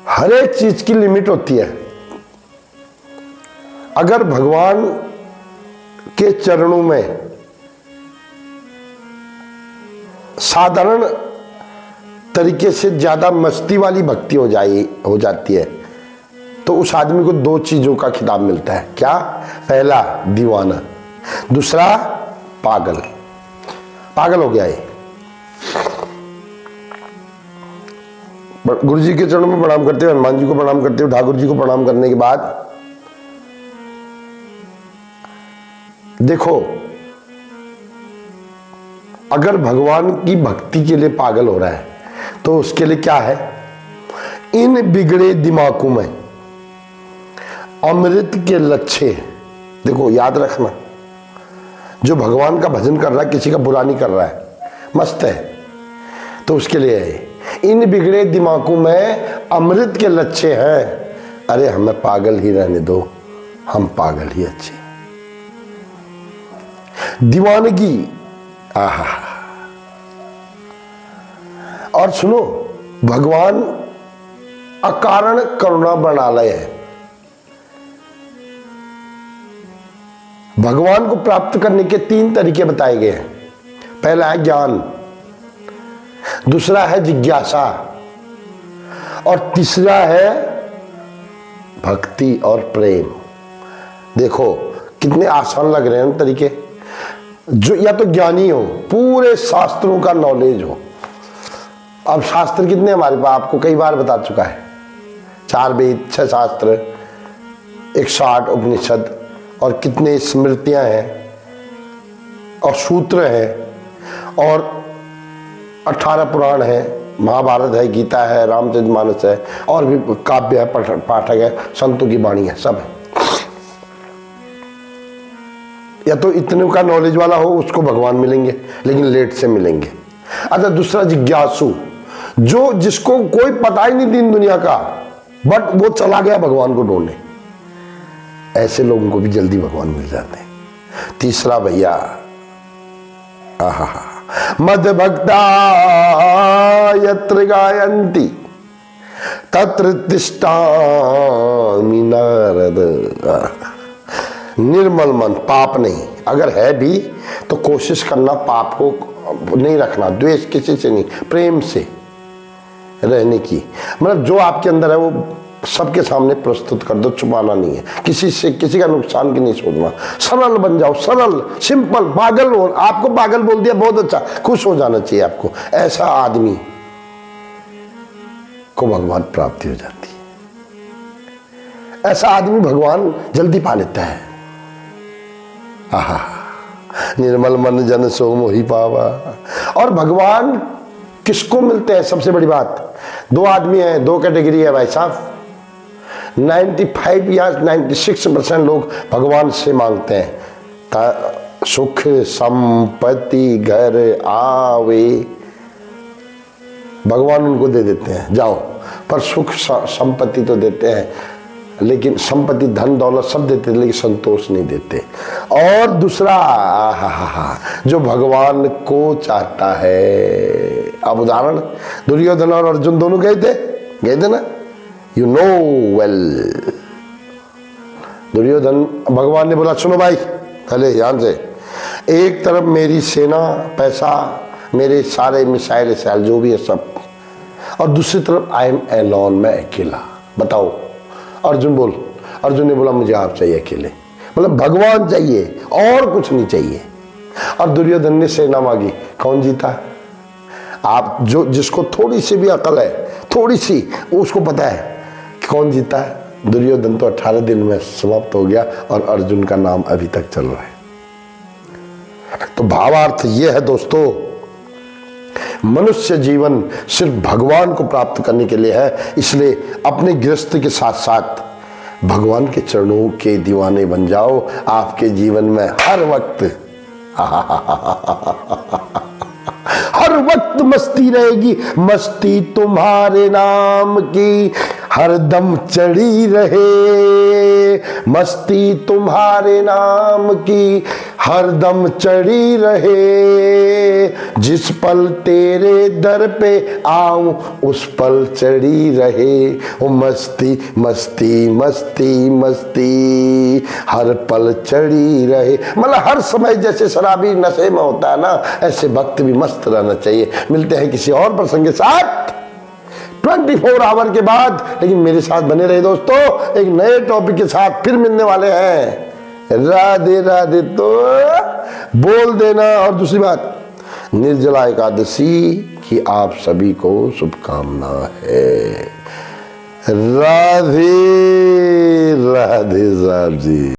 हर एक चीज की लिमिट होती है। अगर भगवान के चरणों में साधारण तरीके से ज्यादा मस्ती वाली भक्ति हो जाती है तो उस आदमी को दो चीजों का खिताब मिलता है। क्या? पहला दीवाना, दूसरा पागल। पागल हो गया ये। गुरु जी के चरणों में प्रणाम करते हो, हनुमान जी को प्रणाम करते हो, ठाकुर जी को प्रणाम करने के बाद देखो, अगर भगवान की भक्ति के लिए पागल हो रहा है तो उसके लिए क्या है? इन बिगड़े दिमागों में अमृत के लच्छे। देखो याद रखना, जो भगवान का भजन कर रहा है किसी का बुरा नहीं कर रहा है, मस्त है, तो उसके लिए है इन बिगड़े दिमागों में अमृत के लच्छे हैं। अरे हमें पागल ही रहने दो, हम पागल ही अच्छे। दीवानगी, आहा। और सुनो, भगवान अकारण करुणा बनालय है। भगवान को प्राप्त करने के 3 तरीके बताए गए हैं। पहला है ज्ञान, दूसरा है जिज्ञासा और तीसरा है भक्ति और प्रेम। देखो कितने आसान लग रहे हैं तरीके। जो या तो ज्ञानी हो, पूरे शास्त्रों का नॉलेज हो। अब शास्त्र कितने हमारे पास, आपको कई बार बता चुका है। 4 वेद, 6 शास्त्र, 108 उपनिषद और कितने स्मृतियां हैं और सूत्र हैं और 18 पुराण है, महाभारत है, गीता है, रामचरितमानस है और भी काव्य है, पाठक है, संतों की वाणी है, सब है। या तो इतने का नॉलेज वाला हो उसको भगवान मिलेंगे, लेकिन लेट से मिलेंगे। अच्छा, दूसरा जिज्ञासु, जो जिसको कोई पता ही नहीं दीन दुनिया का, बट वो चला गया भगवान को ढूंढने। ऐसे लोगों को भी जल्दी भगवान मिल जाते हैं। तीसरा भैया, आहा, मद भक्ता यत्र गायन्ति तत्र तिष्ठामि नारद। निर्मल मन, पाप नहीं, अगर है भी तो कोशिश करना पाप को नहीं रखना, द्वेष किसी से नहीं, प्रेम से रहने की। मतलब जो आपके अंदर है वो सबके सामने प्रस्तुत कर दो, छुपाना नहीं है, किसी से किसी का नुकसान की नहीं सोचना। सरल बन जाओ, सरल, सिंपल। पागल हो, आपको पागल बोल दिया, बहुत अच्छा, खुश हो जाना चाहिए आपको। ऐसा आदमी को भगवान प्राप्ति हो जाती है। ऐसा आदमी भगवान जल्दी पा लेता है। आहा, निर्मल मन जन सो मोहि पावा। और भगवान किसको मिलते हैं? सबसे बड़ी बात, 2 आदमी हैं, 2 कैटेगरी है भाई साहब। 95 या 96% लोग भगवान से मांगते हैं सुख संपत्ति घर आवे, भगवान उनको दे देते हैं, जाओ। पर सुख संपत्ति तो देते हैं, लेकिन संपत्ति धन दौलत सब देते हैं, लेकिन संतोष नहीं देते। और दूसरा, जो भगवान को चाहता है। अब उदाहरण, दुर्योधन और अर्जुन दोनों गए थे ना, यू नो वेल। दुर्योधन, भगवान ने बोला सुनो भाई, पहले ध्यान से, एक तरफ मेरी सेना, पैसा, मेरे सारे मिसाइल जो भी है सब, और दूसरी तरफ आई एम एलोन, मैं अकेला। बताओ। अर्जुन ने बोला मुझे आप चाहिए अकेले, मतलब भगवान चाहिए और कुछ नहीं चाहिए। और दुर्योधन ने सेना मांगी, कौन जीता? आप जो जिसको थोड़ी सी भी अकल है, थोड़ी सी, उसको पता है कि कौन जीता है। दुर्योधन तो 18 दिन में समाप्त हो गया और अर्जुन का नाम अभी तक चल रहा है। तो भावार्थ ये है दोस्तों, मनुष्य जीवन सिर्फ भगवान को प्राप्त करने के लिए है। इसलिए अपने गृहस्थ के साथ साथ भगवान के चरणों के दीवाने बन जाओ। आपके जीवन में हर वक्त मस्ती रहेगी, मस्ती तुम्हारे नाम की। हरदम चढ़ी रहे मस्ती तुम्हारे नाम की, हरदम चढ़ी रहे। जिस पल तेरे दर पे आऊं उस पल चढ़ी रहे। ओ मस्ती मस्ती मस्ती मस्ती हर पल चढ़ी रहे। मतलब हर समय जैसे शराबी नशे में होता है ना, ऐसे वक्त भी मस्त रहना चाहिए। मिलते हैं किसी और प्रसंग के साथ 24 आवर के बाद, लेकिन मेरे साथ बने रहे दोस्तों। एक नए टॉपिक के साथ फिर मिलने वाले हैं। राधे राधे। तो बोल देना। और दूसरी बात, निर्जला एकादशी की आप सभी को शुभकामना है। राधे राधे साहब जी।